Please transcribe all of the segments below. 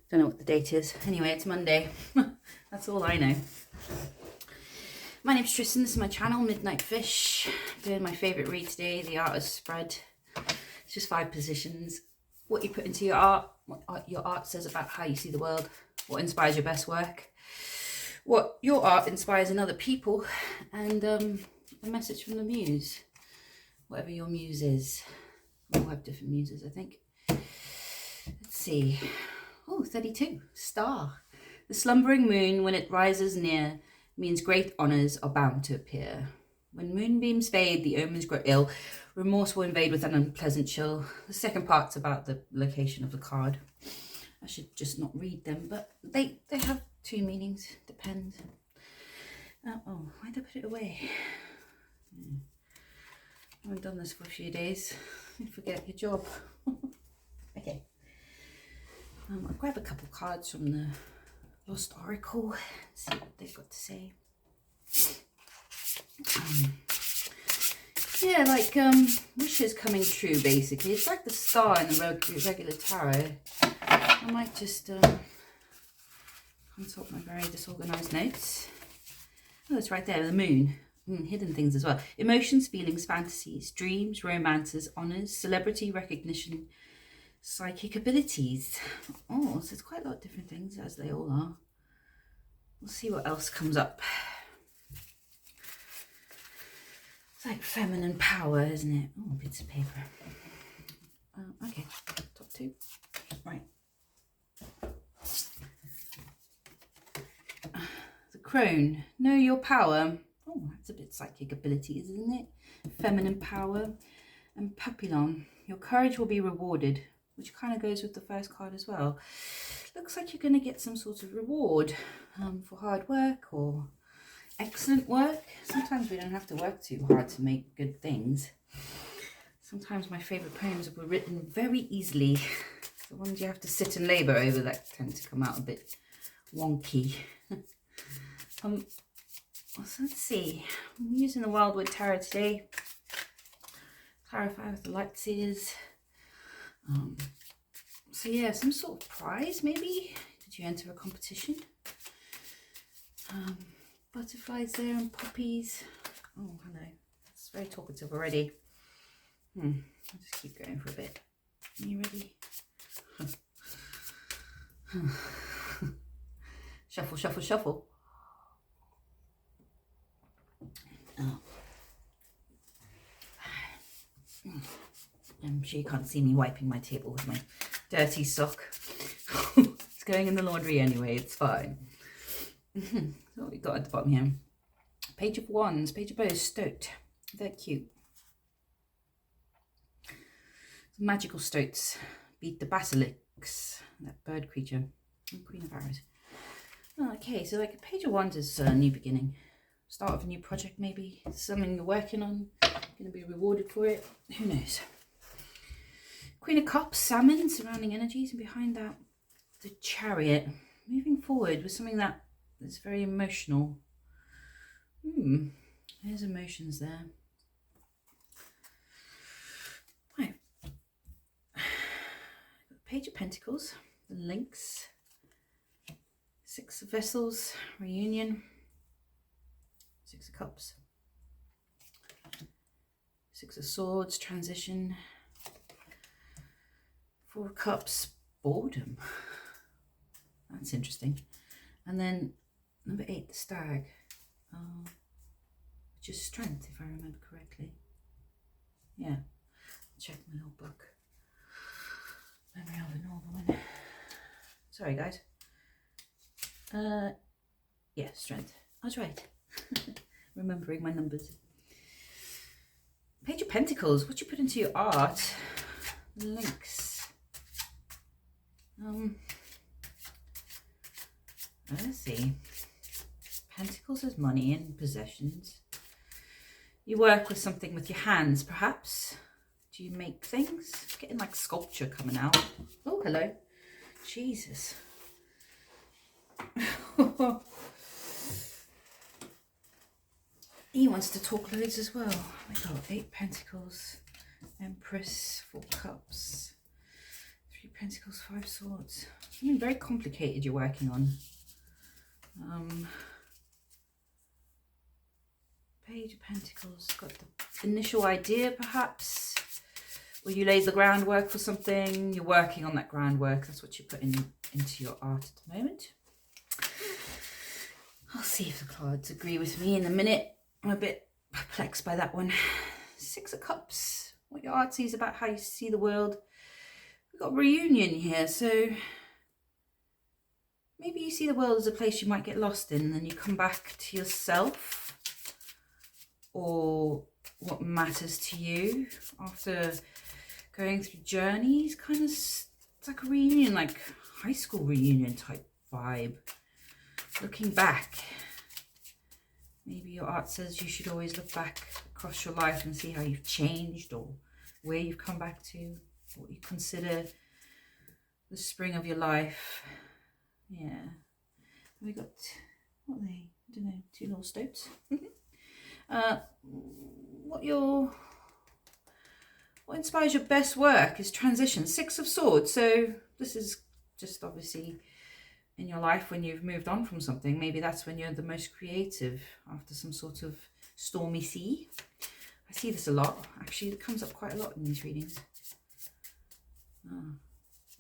Don't know what the date is. Anyway, it's Monday. That's all I know. My name's Tristan. This is my channel, Midnight Fish. Doing my favourite read today, The Artist's Spread. It's just 5 positions. What you put into your art, what your art says about how you see the world, what inspires your best work, what your art inspires in other people, and a message from the muse. Whatever your muse is. We all have different muses, I think. Let's see. Oh, 32. Star. The slumbering moon, when it rises near, means great honours are bound to appear. When moonbeams fade, the omens grow ill. Remorse will invade with an unpleasant chill. The second part's about the location of the card. I should just not read them, but they have 2 meanings. Depends. Oh, why did I put it away? I haven't done this for a few days. You forget your job. Okay. I'll grab a couple cards from the Lost Oracle, see what they've got to say. Yeah, like wishes coming true, basically. It's like the star in the regular tarot. I might just consult my very disorganized notes. Oh, it's right there, the moon. Hidden things as well. Emotions, feelings, fantasies, dreams, romances, honours, celebrity recognition, psychic abilities. Oh, so it's quite a lot of different things, as they all are. We'll see what else comes up. It's like feminine power, isn't it? Oh, bits of paper. Okay, top 2. Right. The crone. Know your power. Oh, that's a bit psychic abilities, isn't it? Feminine power. And papillon. Your courage will be rewarded, which kind of goes with the first card as well. Looks like you're going to get some sort of reward for hard work or excellent work. Sometimes we don't have to work too hard to make good things. Sometimes my favourite poems were written very easily. The ones you have to sit and labour over that tend to come out a bit wonky. So let's see. I'm using the Wildwood Tarot today. Clarify what the light is. So yeah, some sort of prize maybe. Did you enter a competition? Butterflies there and poppies. Oh, hello. It's very talkative already. I'll just keep going for a bit. Are you ready? Shuffle, shuffle, shuffle. Oh. I'm sure you can't see me wiping my table with my dirty sock. It's going in the laundry anyway, it's fine. So what we got at the bottom here. Page of Wands, Page of Bows, Stoat. They're cute. Magical stoats. Beat the basilisks, that bird creature. And Queen of Arrows. Okay, so like a Page of Wands is a new beginning. Start of a new project maybe. Something you're working on. Going to be rewarded for it. Who knows? Queen of Cups, Salmon, surrounding energies. And behind that, the Chariot. Moving forward with something that is very emotional. There's emotions there. Right. Page of Pentacles, the Lynx. 6 of Vessels, Reunion. 6 of Cups. 6 of Swords, Transition. 4 of Cups, Boredom. That's interesting. And then number 8, the Stag. Which is Strength, if I remember correctly. Yeah. Check my little book. Memory of a Northern Woman. Sorry, guys. Yeah, Strength. I was right. Remembering my numbers. Page of Pentacles. What you put into your art? Lynx. Let's see. Pentacles is money and possessions. You work with something with your hands, perhaps. Do you make things? It's getting like sculpture coming out. Oh, hello. Jesus. He wants to talk loads as well. We got 8 Pentacles, Empress, 4 Cups, Three Pentacles, Five Swords. Something very complicated you're working on. Page of Pentacles. Got the initial idea, perhaps. Or you laid the groundwork for something. You're working on that groundwork. That's what you're putting into your art at the moment. I'll see if the cards agree with me in a minute. I'm a bit perplexed by that one. Six of Cups. What your art sees about how you see the world. We've got reunion here, so maybe you see the world as a place you might get lost in, and then you come back to yourself or what matters to you after going through journeys. Kind of, it's like a reunion, like high school reunion type vibe. Looking back. Maybe your art says you should always look back across your life and see how you've changed or where you've come back to, what you consider the spring of your life. Yeah. We got, what are they? I don't know, two little stoats. What inspires your best work is transition. Six of Swords. So this is just obviously in your life when you've moved on from something. Maybe that's when you're the most creative, after some sort of stormy sea. I see this a lot. Actually, it comes up quite a lot in these readings.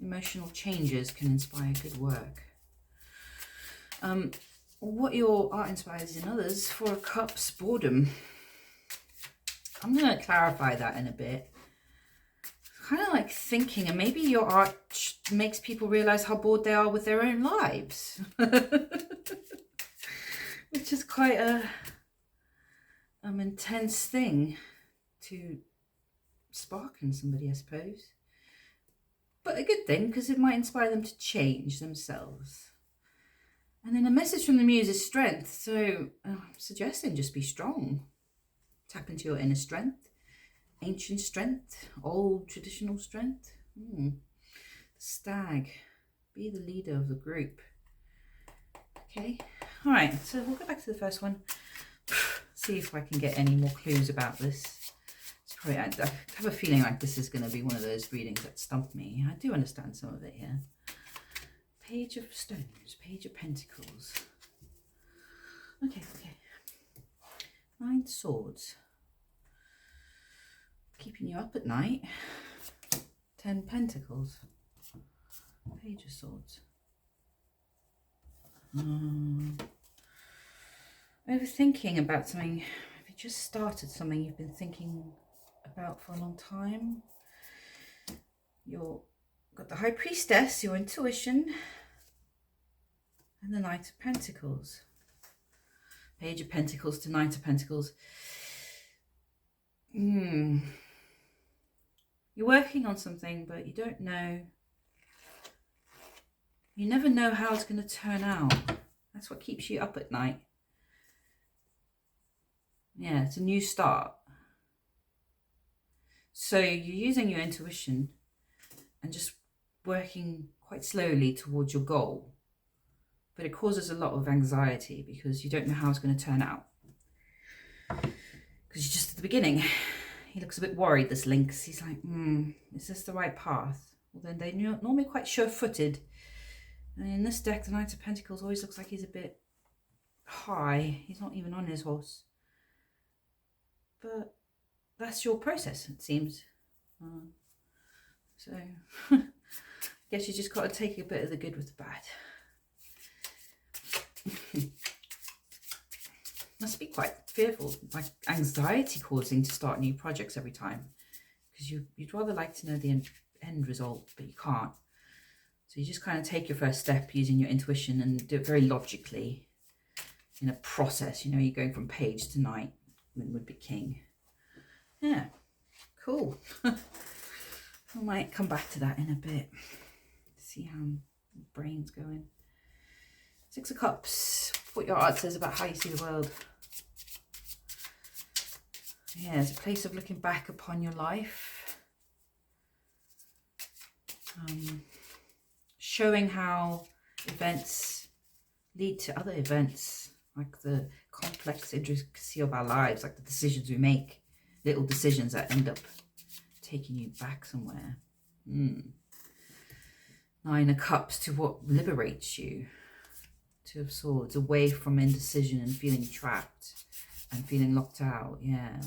Emotional changes can inspire good work. What your art inspires in others. Four of Cups, boredom. I'm going to clarify that in a bit. Kind of like thinking, and maybe your art makes people realize how bored they are with their own lives. Which is quite a intense thing to spark in somebody, I suppose. But a good thing, because it might inspire them to change themselves. And then a message from the Muse is strength. So I'm suggesting just be strong. Tap into your inner strength. Ancient strength. Old traditional strength. Stag. Be the leader of the group. Okay. All right. So we'll go back to the first one. See if I can get any more clues about this. It's probably, I have a feeling like this is going to be one of those readings that stump me. I do understand some of it here. Page of Stones, Page of Pentacles. Okay. Nine Swords. Keeping you up at night. 10 Pentacles. Page of Swords. Overthinking about something. Have you just started something you've been thinking about for a long time? You've got the High Priestess, your intuition, and the Knight of Pentacles. Page of Pentacles to Knight of Pentacles. You're working on something, but you don't know. You never know how it's going to turn out. That's what keeps you up at night. Yeah, it's a new start. So you're using your intuition and just working quite slowly towards your goal. But it causes a lot of anxiety because you don't know how it's going to turn out. Because you're just at the beginning. He looks a bit worried, this Lynx. He's like, is this the right path? Well, then they're normally quite sure-footed. And in this deck, the Knight of Pentacles always looks like he's a bit high. He's not even on his horse. But that's your process, it seems. So, I guess you just got to take a bit of the good with the bad. Must be quite fearful, like anxiety causing to start new projects every time. Because you'd rather like to know the end result, but you can't. So you just kind of take your first step using your intuition and do it very logically in a process. You know, you're going from page to knight when would be king. Yeah, cool. I might come back to that in a bit. See how my brain's going. Six of Cups. What your art says about how you see the world. Yeah, it's a place of looking back upon your life. Showing how events lead to other events, like the complex intricacy of our lives, like the decisions we make, little decisions that end up taking you back somewhere. Nine of Cups to what liberates you. Two of Swords, away from indecision and feeling trapped and feeling locked out. Yeah.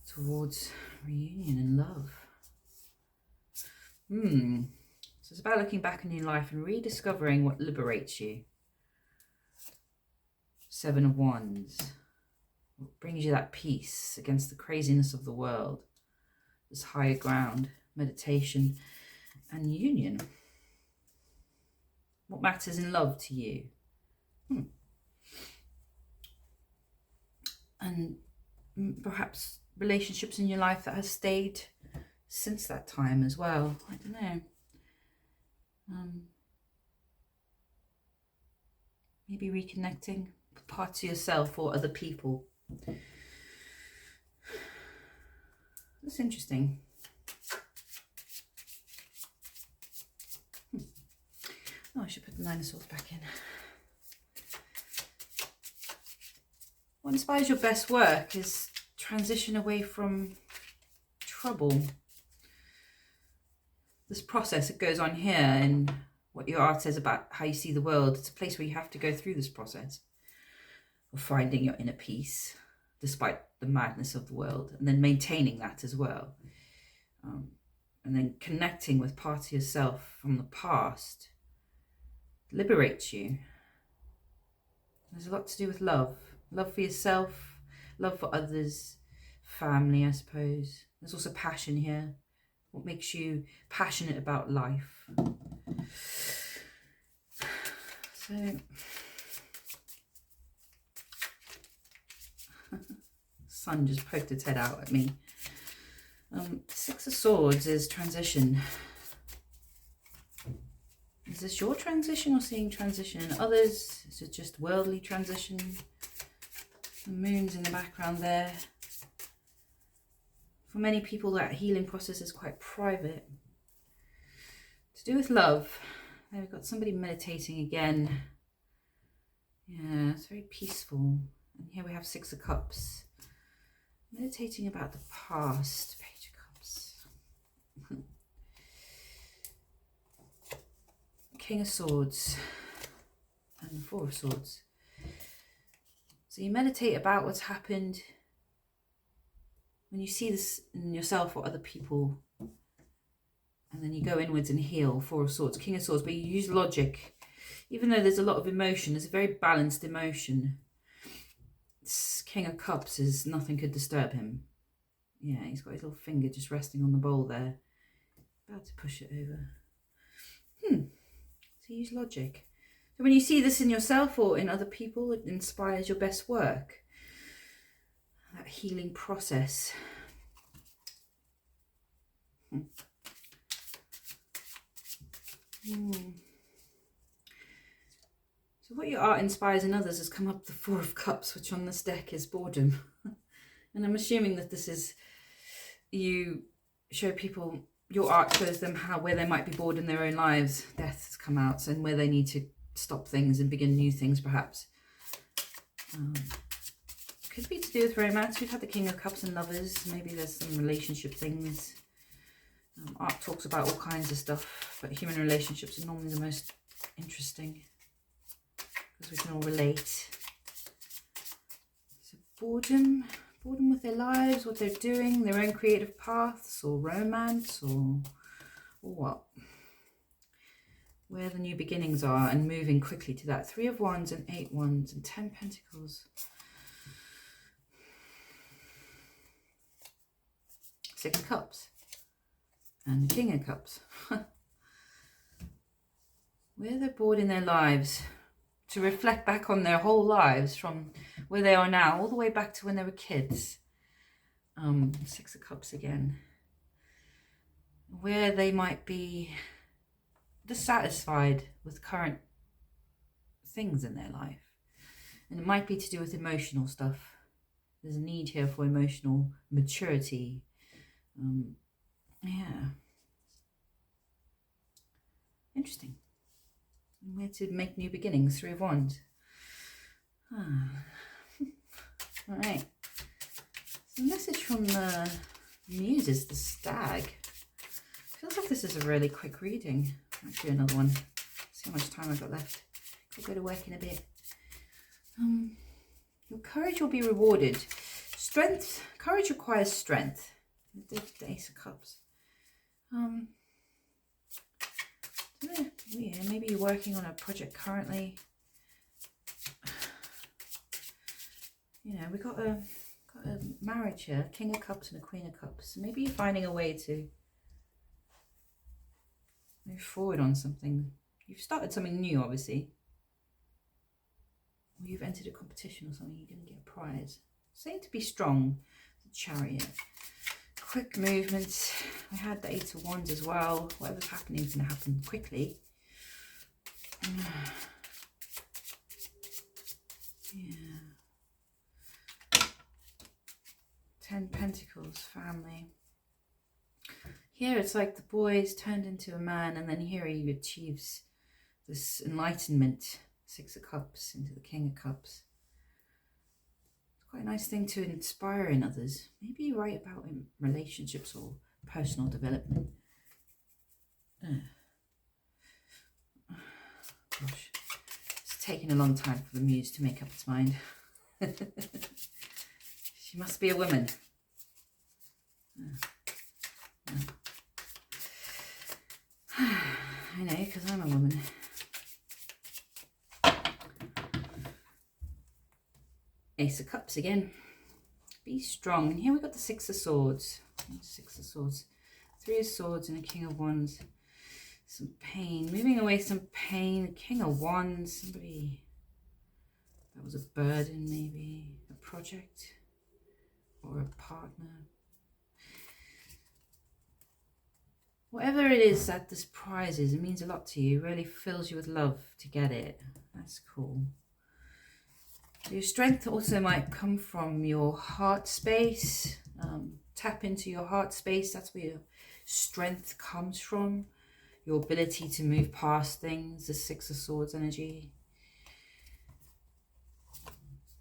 Towards reunion and love. So it's about looking back on your life and rediscovering what liberates you. Seven of Wands. What brings you that peace against the craziness of the world. This higher ground, meditation and union. What matters in love to you? And perhaps relationships in your life that has stayed since that time as well. I don't know. Maybe reconnecting with parts of yourself or other people. That's interesting. Oh, I should put the Nine of Swords back in. What inspires your best work is transition away from trouble. This process that goes on here and what your art says about how you see the world, it's a place where you have to go through this process of finding your inner peace despite the madness of the world, and then maintaining that as well. And then connecting with parts of yourself from the past liberates you. There's a lot to do with love. Love for yourself, love for others, family, I suppose. There's also passion here. What makes you passionate about life? So, sun just poked its head out at me. Six of Swords is transition. Is this your transition or seeing transition in others? Is it just worldly transition? The moon's in the background there. For many people, that healing process is quite private. To do with love. There we've got somebody meditating again. Yeah, it's very peaceful. And here we have Six of Cups. Meditating about the past. Page of Cups. King of Swords. And Four of Swords. So you meditate about what's happened. When you see this in yourself or other people, and then you go inwards and heal. Four of Swords, King of Swords, but you use logic. Even though there's a lot of emotion, it's a very balanced emotion. This King of Cups is nothing could disturb him. Yeah, he's got his little finger just resting on the bowl there. About to push it over. So use logic. So when you see this in yourself or in other people, it inspires your best work. That healing process. So what your art inspires in others has come up the Four of Cups, which on this deck is boredom. And I'm assuming that this is, you show people, your art shows them where they might be bored in their own lives. Death has come out, and where they need to stop things and begin new things perhaps. Could be to do with romance. We've had the King of Cups and Lovers. Maybe there's some relationship things. Art talks about all kinds of stuff, but human relationships are normally the most interesting because we can all relate. So boredom with their lives, what they're doing, their own creative paths, or romance, or what? Where the new beginnings are, and moving quickly to that. Three of Wands and Eight Wands and 10 Pentacles. Six of Cups and the King of Cups. Where they're bored in their lives, to reflect back on their whole lives from where they are now all the way back to when they were kids. Six of Cups again. Where they might be dissatisfied with current things in their life. And it might be to do with emotional stuff. There's a need here for emotional maturity. Yeah. Interesting. Where to make new beginnings. Three of Wands. All right. So the message from the Muses, the Stag. Feels like this is a really quick reading. Let's do another one. See how much time I've got left. I'll go to work in a bit. Your courage will be rewarded. Strength. Courage requires strength. The Ace of Cups. Yeah, maybe you're working on a project currently. You know, we got a marriage here, King of Cups and a Queen of Cups. So maybe you're finding a way to move forward on something. You've started something new, obviously. Or you've entered a competition or something. You're going to get a prize. Say to be strong. The Chariot. Quick movements. I had the Eight of Wands as well. Whatever's happening is going to happen quickly. Yeah. 10 Pentacles, family. Here it's like the boy's turned into a man, and then here he achieves this enlightenment. 6 of Cups into the King of Cups. It's quite a nice thing to inspire in others. Maybe you write about in relationships or personal development. Gosh, it's taken a long time for the muse to make up its mind. She must be a woman. I know, because I'm a woman. Ace of Cups again. Be strong. And here we've got the Six of Swords. 6 of Swords. 3 of Swords and a King of Wands. Some pain. Moving away some pain. King of Wands. Somebody that was a burden, maybe. A project. Or a partner. Whatever it is that this prize is, it means a lot to you. It really fills you with love to get it. That's cool. So your strength also might come from your heart space. Tap into your heart space. That's where your strength comes from. Your ability to move past things. The 6 of Swords energy.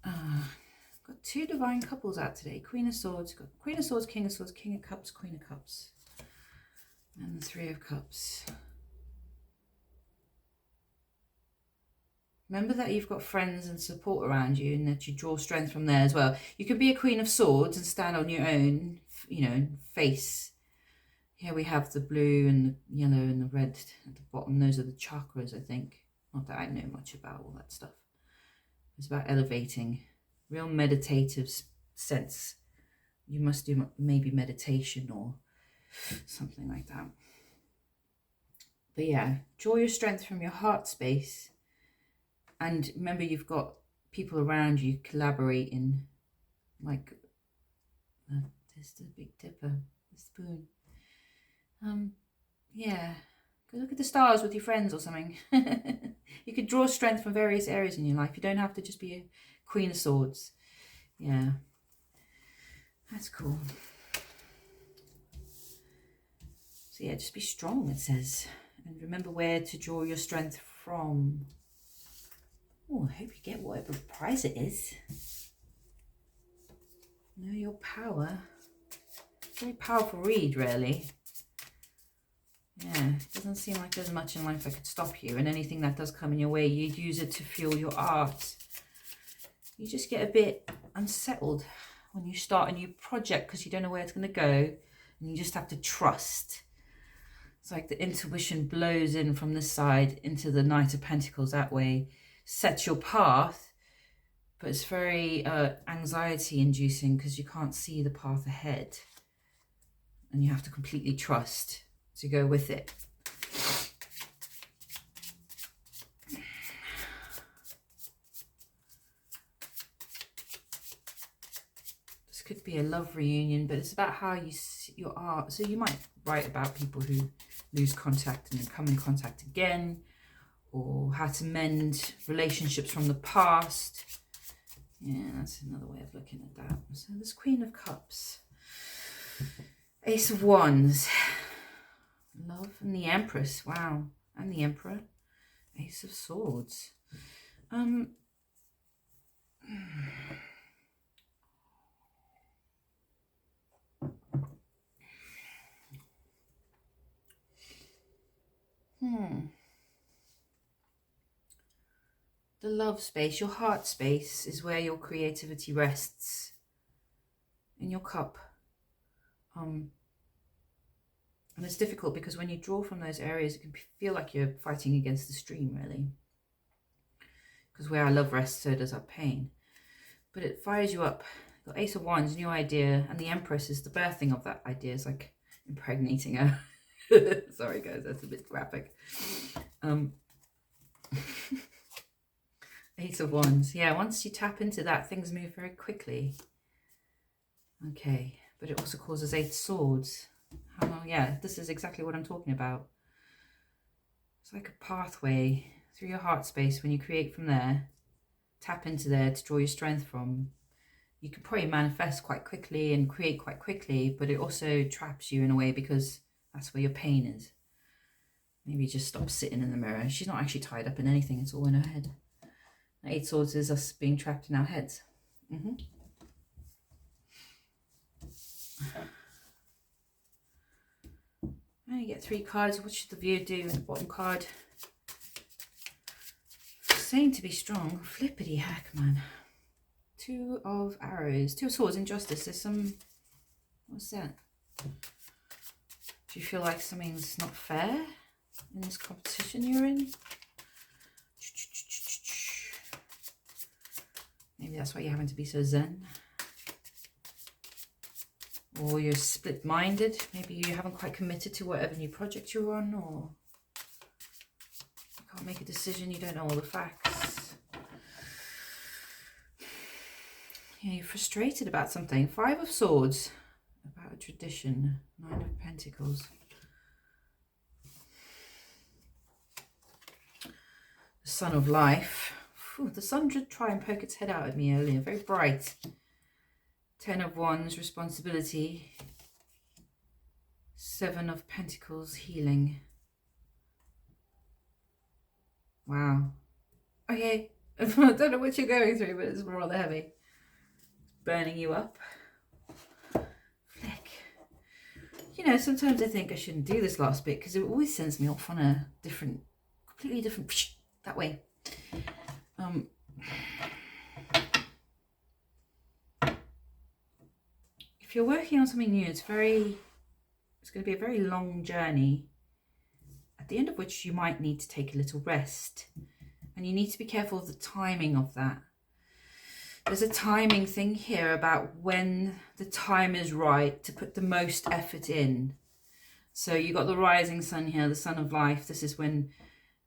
Got 2 divine couples out today. Queen of Swords. Got Queen of Swords, King of Swords, King of Cups, Queen of Cups. And the 3 of Cups. Remember that you've got friends and support around you, and that you draw strength from there as well. You could be a Queen of Swords and stand on your own, you know, face. Here we have the blue and the yellow and the red at the bottom. Those are the chakras, I think. Not that I know much about all that stuff. It's about elevating. Real meditative sense. You must do maybe meditation or something like that. But yeah, draw your strength from your heart space. And remember, you've got people around you collaborating. Like, there's the Big Dipper, the spoon. Yeah, go look at the stars with your friends or something. You could draw strength from various areas in your life. You don't have to just be a Queen of Swords. Yeah, that's cool. So yeah, just be strong, it says. And remember where to draw your strength from. Oh, I hope you get whatever prize it is. Know your power. Very powerful read, really. Yeah, it doesn't seem like there's much in life that could stop you. And anything that does come in your way, you use it to fuel your art. You just get a bit unsettled when you start a new project because you don't know where it's going to go. And you just have to trust. It's like the intuition blows in from this side into the Knight of Pentacles that way. Sets your path, but it's very anxiety inducing because you can't see the path ahead and you have to completely trust to go with it. This could be a love reunion, but it's about how you see your art. So you might write about people who lose contact and then come in contact again, or how to mend relationships from the past. Yeah, that's another way of looking at that. So this Queen of Cups. Ace of Wands. Love and the Empress. Wow. And the Emperor. Ace of Swords. The love space, your heart space, is where your creativity rests. In your cup. And it's difficult because when you draw from those areas, it can feel like you're fighting against the stream, really. Because where our love rests, so does our pain. But it fires you up. The Ace of Wands, new idea, and the Empress is the birthing of that idea. It's like impregnating her. Sorry guys, that's a bit graphic. Ace of Wands. Yeah, once you tap into that, things move very quickly. Okay, but it also causes 8 swords. Oh yeah, this is exactly what I'm talking about. It's like a pathway through your heart space. When you create from there, tap into there to draw your strength from. You can probably manifest quite quickly and create quite quickly, but it also traps you in a way because that's where your pain is. Maybe just stop sitting in the mirror. She's not actually tied up in anything. It's all in her head. 8 swords is us being trapped in our heads. Now you get 3 cards. What should the viewer do with the bottom card? Saying to be strong. Flippity heck, man. 2 of arrows. 2 of swords, injustice. There's some... What's that? Do you feel like something's not fair in this competition you're in? Maybe that's why you're having to be so zen. Or you're split-minded. Maybe you haven't quite committed to whatever new project you're on, or you can't make a decision, you don't know all the facts. Yeah, you're frustrated about something. 5 of Swords. About a tradition. 9 of Pentacles. The Sun of Life. Whew, the sun did try and poke its head out at me earlier. Very bright. 10 of Wands, responsibility. 7 of Pentacles, healing. Wow. Okay. I don't know what you're going through, but it's rather heavy. Burning you up. Flick. You know, sometimes I think I shouldn't do this last bit because it always sends me off on a different, completely different, that way. If you're working on something new, it's going to be a very long journey, at the end of which you might need to take a little rest. And you need to be careful of the timing of that. There's a timing thing here about when the time is right to put the most effort in. So you've got the rising sun here, the Sun of Life. This is when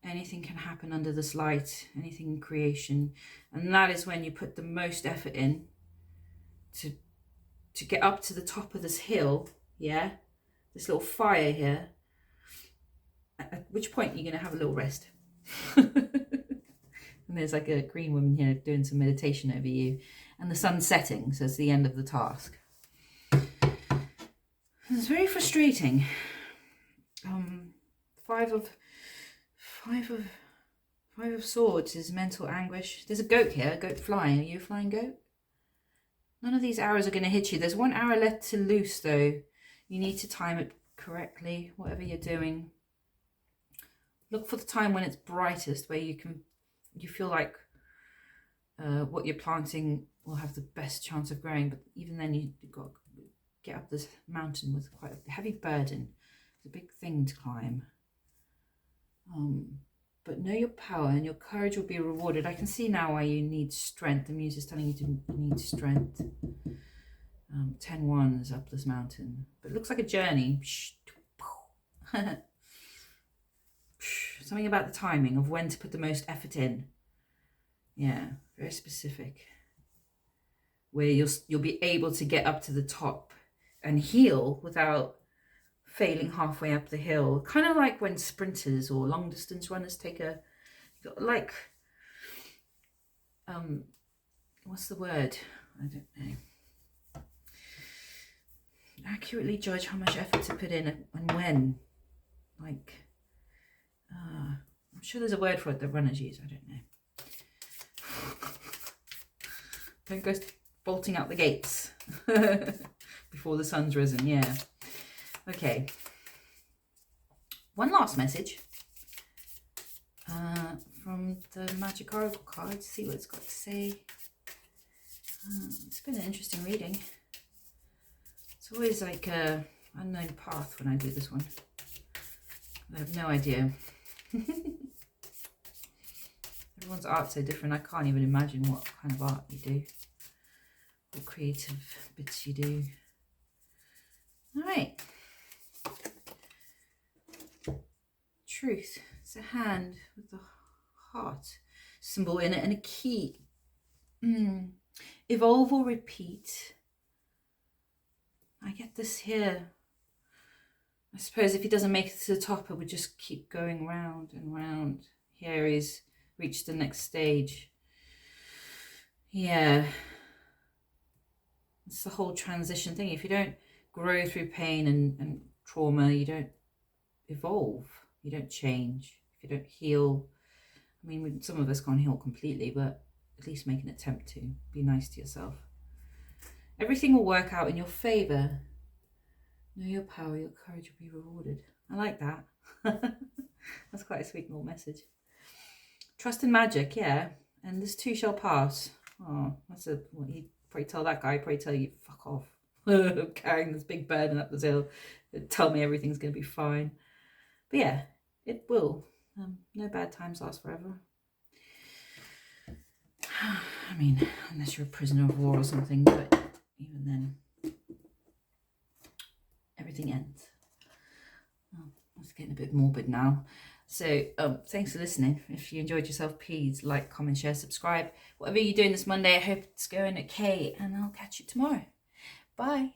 anything can happen under this light, anything in creation. And that is when you put the most effort in to get up to the top of this hill, yeah? This little fire here. At which point you're going to have a little rest. And there's like a green woman here doing some meditation over you. And the sun's setting, so it's the end of the task. It's very frustrating. 5 of Swords is mental anguish. There's a goat here, a goat flying. Are you a flying goat? None of these arrows are going to hit you. There's 1 arrow left to loose though. You need to time it correctly, whatever you're doing. Look for the time when it's brightest, where you feel like what you're planting will have the best chance of growing. But even then, you've got to get up this mountain with quite a heavy burden. It's a big thing to climb. But know your power and your courage will be rewarded. I can see now why you need strength. The muse is telling you to need strength. 10 wands up this mountain. But it looks like a journey. Something about the timing of when to put the most effort in. Yeah, very specific. Where you'll be able to get up to the top and heal without failing halfway up the hill. Kind of like when sprinters or long distance runners take a, like, what's the word? I don't know. Accurately judge how much effort to put in and when. Like, I'm sure there's a word for it that runners use. I don't know. Don't go bolting out the gates before the sun's risen. Yeah. Okay. One last message. from the Magic Oracle cards, see what it's got to say. It's been an interesting reading. It's always like a unknown path when I do this one. I have no idea. Everyone's art's so different. I can't even imagine what kind of art you do, what creative bits you do. All right. Truth. It's a hand with the heart symbol in it and a key. Evolve or repeat. I get this here. I suppose if he doesn't make it to the top, it would just keep going round and round. Here he's reached the next stage. Yeah. It's the whole transition thing. If you don't grow through pain and trauma, you don't evolve. You don't change. If you don't heal, I mean, some of us can't heal completely, but at least make an attempt to. Be nice to yourself. Everything will work out in your favor. Know your power, your courage will be rewarded. I like that. That's quite a sweet little message. Trust in magic, yeah. And this too shall pass. Oh, that's what you probably tell that guy, probably tell you, fuck off. Carrying this big burden up the hill. Tell me everything's going to be fine. But yeah, it will. No bad times last forever. I mean, unless you're a prisoner of war or something, but even then, everything ends. Oh, that's getting a bit morbid now. So thanks for listening. If you enjoyed yourself, please like, comment, share, subscribe. Whatever you're doing this Monday, I hope it's going okay, and I'll catch you tomorrow. Bye.